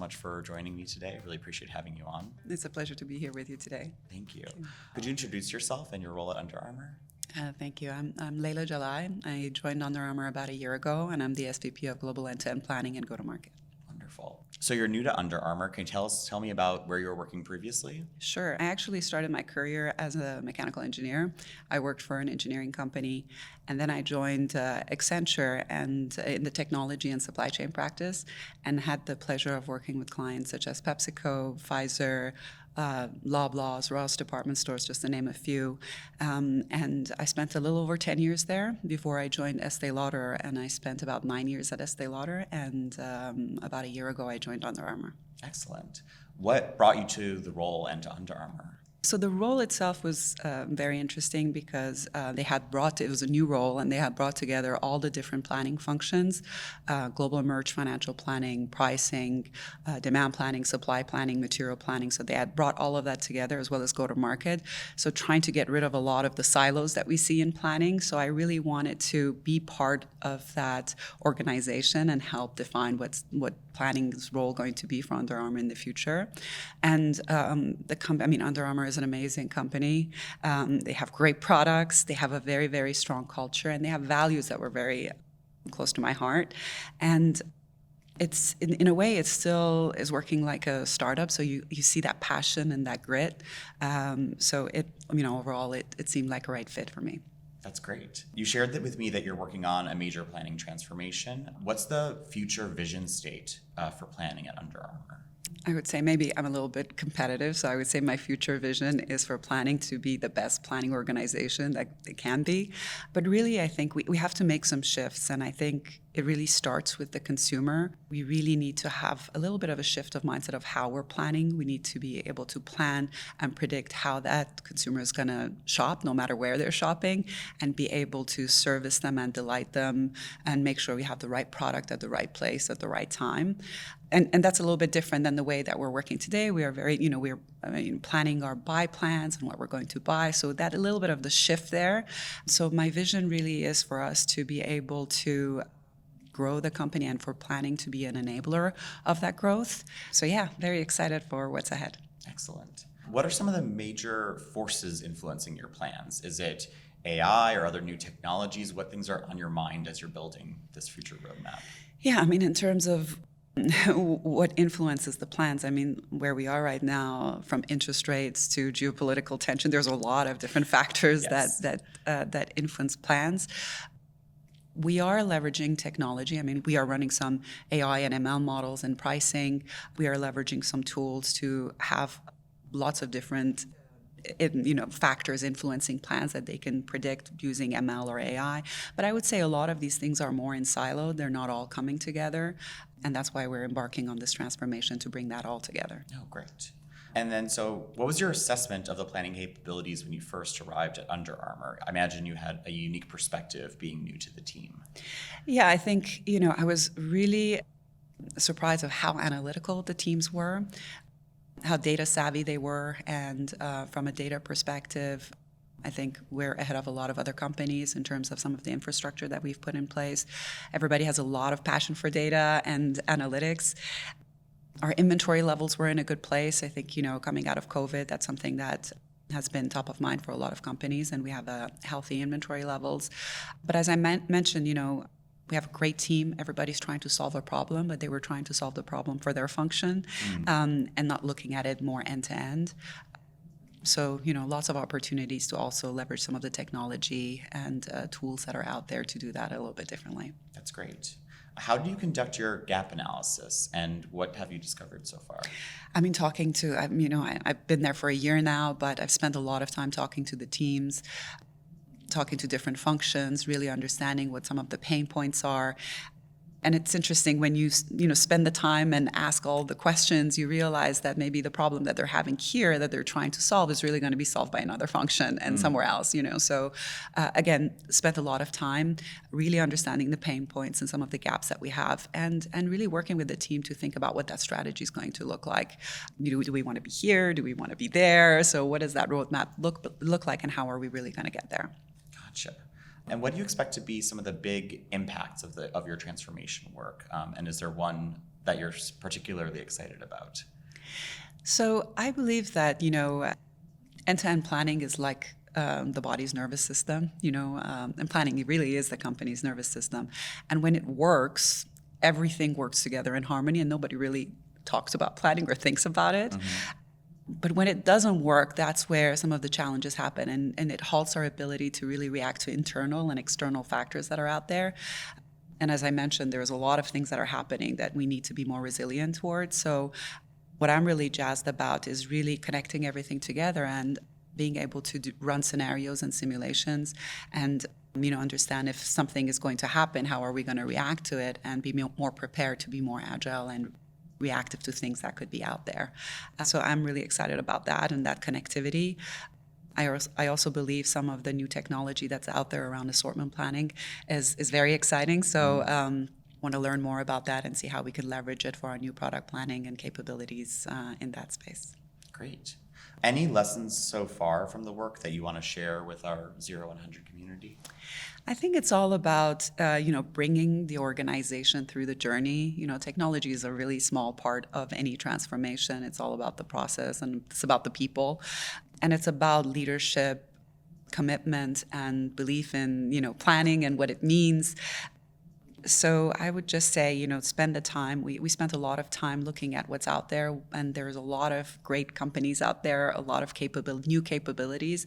much for joining me today. I really appreciate having you on. It's a pleasure to be here with you today. Thank you. Could you introduce yourself and your role at Under Armour? Thank you. I'm Leila Jalai. I joined Under Armour about a year ago, and I'm the SVP of Global End-to-End Planning and Go-to-Market. Wonderful. So you're new to Under Armour. Can you tell me about where you were working previously? Sure. I actually started my career as a mechanical engineer. I worked for an engineering company, and then I joined Accenture and in the technology and supply chain practice, and had the pleasure of working with clients such as PepsiCo, Pfizer, Loblaws, Ross Department Stores, just to name a few. And I spent a little over 10 years there before I joined Estee Lauder, and I spent about 9 years at Estee Lauder, and about a year ago I joined Under Armour. Excellent. What brought you to the role and to Under Armour? So the role itself was very interesting because it was a new role, and they had brought together all the different planning functions, global merch, financial planning, pricing, demand planning, supply planning, material planning. So they had brought all of that together as well as go-to-market. So trying to get rid of a lot of the silos that we see in planning. So I really wanted to be part of that organization and help define what planning's role going to be for Under Armour in the future. And Under Armour is an amazing company. They have great products. They have a very, very strong culture, and they have values that were very close to my heart. And it's in a way, it still is working like a startup. So you see that passion and that grit. Overall, it seemed like a right fit for me. That's great. You shared that with me that you're working on a major planning transformation. What's the future vision state for planning at Under Armour? I would say maybe I'm a little bit competitive, so I would say my future vision is for planning to be the best planning organization that it can be. But really, I think we have to make some shifts, and I think it really starts with the consumer. We really need to have a little bit of a shift of mindset of how we're planning. We need to be able to plan and predict how that consumer is going to shop, no matter where they're shopping, and be able to service them and delight them and make sure we have the right product at the right place at the right time. And that's a little bit different than the way that we're working today. We are very, planning our buy plans and what we're going to buy. So that a little bit of the shift there. So my vision really is for us to be able to grow the company and for planning to be an enabler of that growth. So yeah, very excited for what's ahead. Excellent. What are some of the major forces influencing your plans? Is it AI or other new technologies? What things are on your mind as you're building this future roadmap? Yeah, in terms of what influences the plans, where we are right now, from interest rates to geopolitical tension, there's a lot of different factors Yes. that influence plans. We are leveraging technology. We are running some AI and ML models in pricing. We are leveraging some tools to have lots of different factors influencing plans that they can predict using ML or AI. But I would say a lot of these things are more in silo. They're not all coming together. And that's why we're embarking on this transformation to bring that all together. Oh, great. And then, so what was your assessment of the planning capabilities when you first arrived at Under Armour? I imagine you had a unique perspective being new to the team. Yeah, I think, I was really surprised of how analytical the teams were, how data savvy they were, and from a data perspective, I think we're ahead of a lot of other companies in terms of some of the infrastructure that we've put in place. Everybody has a lot of passion for data and analytics. Our inventory levels were in a good place. I think, coming out of COVID, that's something that has been top of mind for a lot of companies, and we have healthy inventory levels. But as I mentioned, we have a great team. Everybody's trying to solve a problem, but they were trying to solve the problem for their function and not looking at it more end to end. So, lots of opportunities to also leverage some of the technology and tools that are out there to do that a little bit differently. That's great. How do you conduct your gap analysis, and what have you discovered so far? I've been there for a year now, but I've spent a lot of time talking to the teams, talking to different functions, really understanding what some of the pain points are. And it's interesting when you spend the time and ask all the questions, you realize that maybe the problem that they're having here that they're trying to solve is really going to be solved by another function and somewhere else, So again, spent a lot of time really understanding the pain points and some of the gaps that we have, and really working with the team to think about what that strategy is going to look like. Do we want to be here? Do we want to be there? So what does that roadmap look like, and how are we really going to get there? Gotcha. And what do you expect to be some of the big impacts of your transformation work? And is there one that you're particularly excited about? So I believe that, end-to-end planning is like the body's nervous system, and planning really is the company's nervous system. And when it works, everything works together in harmony, and nobody really talks about planning or thinks about it. Mm-hmm. But when it doesn't work, that's where some of the challenges happen, and it halts our ability to really react to internal and external factors that are out there. And as I mentioned, there's a lot of things that are happening that we need to be more resilient towards. So what I'm really jazzed about is really connecting everything together and being able to run scenarios and simulations and understand if something is going to happen, how are we going to react to it, and be more prepared to be more agile and reactive to things that could be out there. So I'm really excited about that and that connectivity. I also believe some of the new technology that's out there around assortment planning is very exciting. So want to learn more about that and see how we could leverage it for our new product planning and capabilities in that space. Great. Any lessons so far from the work that you want to share with our Zero100 community? I think it's all about, bringing the organization through the journey. Technology is a really small part of any transformation. It's all about the process, and it's about the people. And it's about leadership, commitment, and belief in, planning and what it means. So I would just say, spend the time. We spent a lot of time looking at what's out there, and there's a lot of great companies out there, a lot of new capabilities.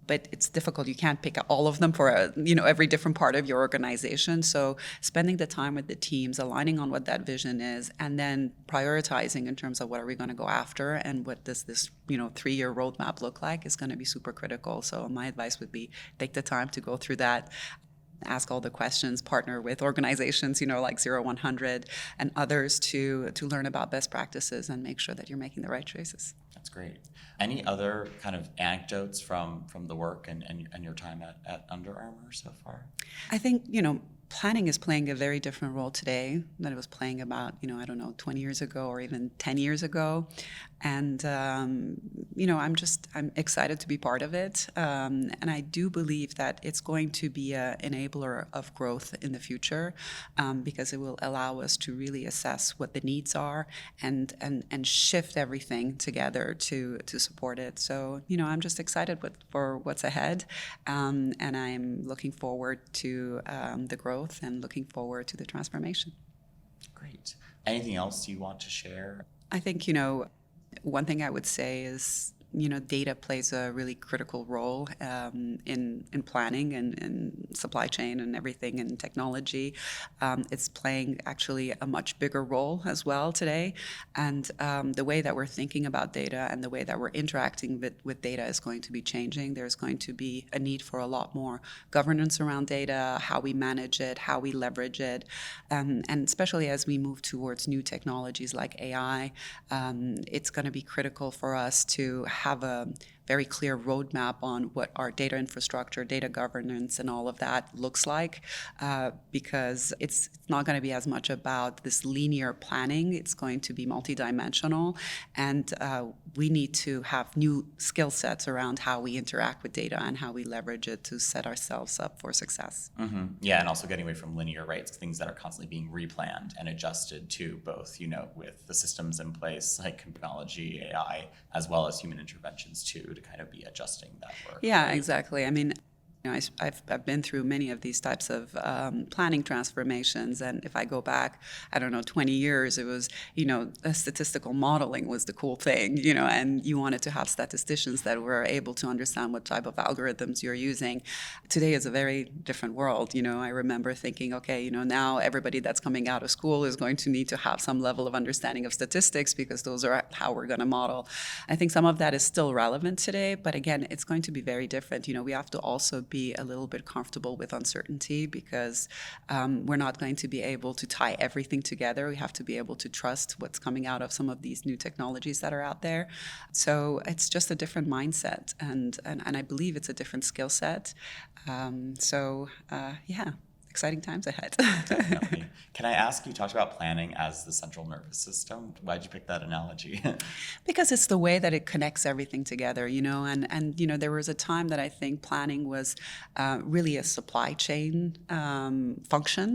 But it's difficult. You can't pick all of them for every different part of your organization. So spending the time with the teams, aligning on what that vision is, and then prioritizing in terms of what are we going to go after and what does this 3-year roadmap look like is going to be super critical. So my advice would be take the time to go through that. Ask all the questions, partner with organizations, like Zero100 and others to learn about best practices and make sure that you're making the right choices. That's great. Any other kind of anecdotes from the work and your time at Under Armour so far? I think, planning is playing a very different role today than it was playing about, 20 years ago or even 10 years ago. And, I'm excited to be part of it. And I do believe that it's going to be an enabler of growth in the future because it will allow us to really assess what the needs are and shift everything together to support it. So, I'm just excited for what's ahead. And I'm looking forward to the growth and looking forward to the transformation. Great. Anything else you want to share? I think, one thing I would say is, data plays a really critical role in planning and supply chain and everything in technology. It's playing actually a much bigger role as well today. And the way that we're thinking about data and the way that we're interacting with data is going to be changing. There's going to be a need for a lot more governance around data, how we manage it, how we leverage it. And especially as we move towards new technologies like AI, it's going to be critical for us to have a very clear roadmap on what our data infrastructure, data governance, and all of that looks like, because it's not going to be as much about this linear planning. It's going to be multidimensional, and we need to have new skill sets around how we interact with data and how we leverage it to set ourselves up for success. Mm-hmm. Yeah, and also getting away from linear, right? It's things that are constantly being replanned and adjusted to both, with the systems in place like technology, AI, as well as human interventions too, to kind of be adjusting that work. Yeah, right? exactly. I mean, I've been through many of these types of planning transformations, and if I go back, 20 years, it was, statistical modeling was the cool thing, and you wanted to have statisticians that were able to understand what type of algorithms you're using. Today is a very different world. I remember thinking, okay, now everybody that's coming out of school is going to need to have some level of understanding of statistics because those are how we're going to model. I think some of that is still relevant today, but again, it's going to be very different. We have to also be a little bit comfortable with uncertainty because we're not going to be able to tie everything together. We have to be able to trust what's coming out of some of these new technologies that are out there. So it's just a different mindset, and I believe it's a different skill set. Yeah, exciting times ahead. Definitely. Can I ask, you talked about planning as the central nervous system. Why'd you pick that analogy? Because it's the way that it connects everything together, and there was a time that I think planning was really a supply chain function.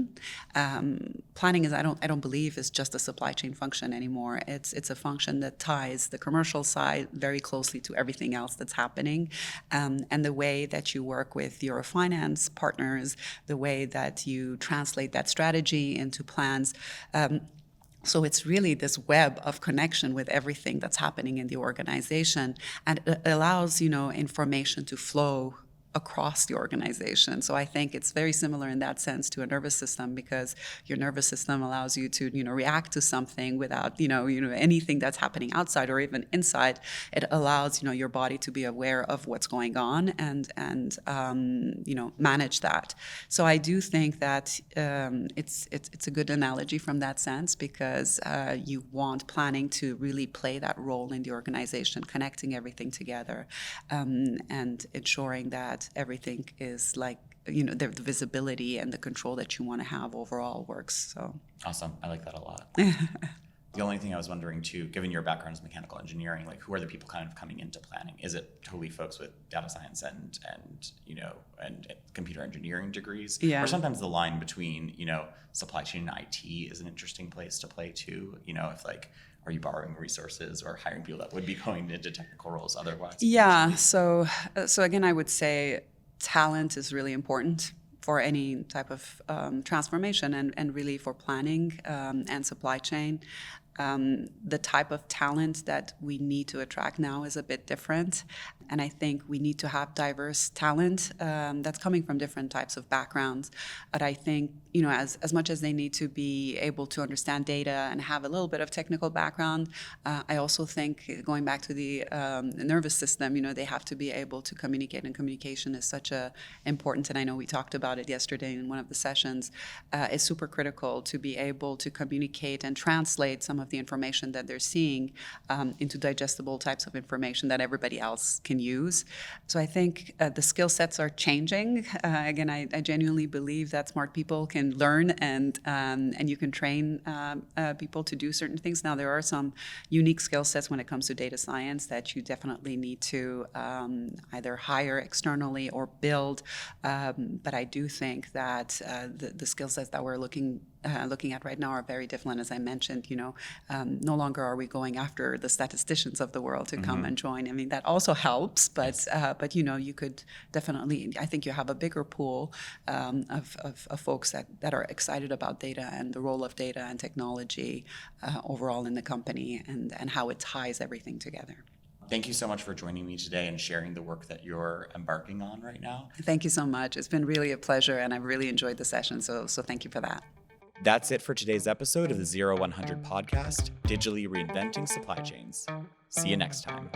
Planning is, I don't believe, is just a supply chain function anymore. It's a function that ties the commercial side very closely to everything else that's happening, and the way that you work with your finance partners, the way that you translate that strategy into plans. So it's really this web of connection with everything that's happening in the organization, and it allows, information to flow across the organization. So I think it's very similar in that sense to a nervous system, because your nervous system allows you to, react to something without, anything that's happening outside or even inside. It allows, your body to be aware of what's going on and manage that. So I do think that it's a good analogy from that sense, because you want planning to really play that role in the organization, connecting everything together, and ensuring that everything is like, the visibility and the control that you want to have overall works. So Awesome. I like that a lot. The only thing I was wondering too, given your background is mechanical engineering, like who are the people kind of coming into planning? Is it totally folks with data science and computer engineering degrees? Yeah. Or sometimes the line between, supply chain and IT is an interesting place to play too. If are you borrowing resources or hiring people that would be going into technical roles otherwise? Yeah. So again, I would say talent is really important for any type of transformation, and really for planning and supply chain. The type of talent that we need to attract now is a bit different. And I think we need to have diverse talent that's coming from different types of backgrounds. But I think, as much as they need to be able to understand data and have a little bit of technical background, I also think, going back to the nervous system, they have to be able to communicate. And communication is such a important, and I know we talked about it yesterday in one of the sessions, it's super critical to be able to communicate and translate some of the information that they're seeing into digestible types of information that everybody else can use. So I think the skill sets are changing. Again, I genuinely believe that smart people can learn, and you can train people to do certain things. Now, there are some unique skill sets when it comes to data science that you definitely need to either hire externally or build. But I do think that the skill sets that we're looking at right now are very different. As I mentioned, no longer are we going after the statisticians of the world to come and join. I mean, that also helps, but you could definitely, I think you have a bigger pool of folks that are excited about data and the role of data and technology overall in the company, and how it ties everything together. Thank you so much for joining me today and sharing the work that you're embarking on right now. Thank you so much. It's been really a pleasure, and I've really enjoyed the session, so thank you for that. That's it for today's episode of the Zero100 podcast, digitally reinventing supply chains. See you next time.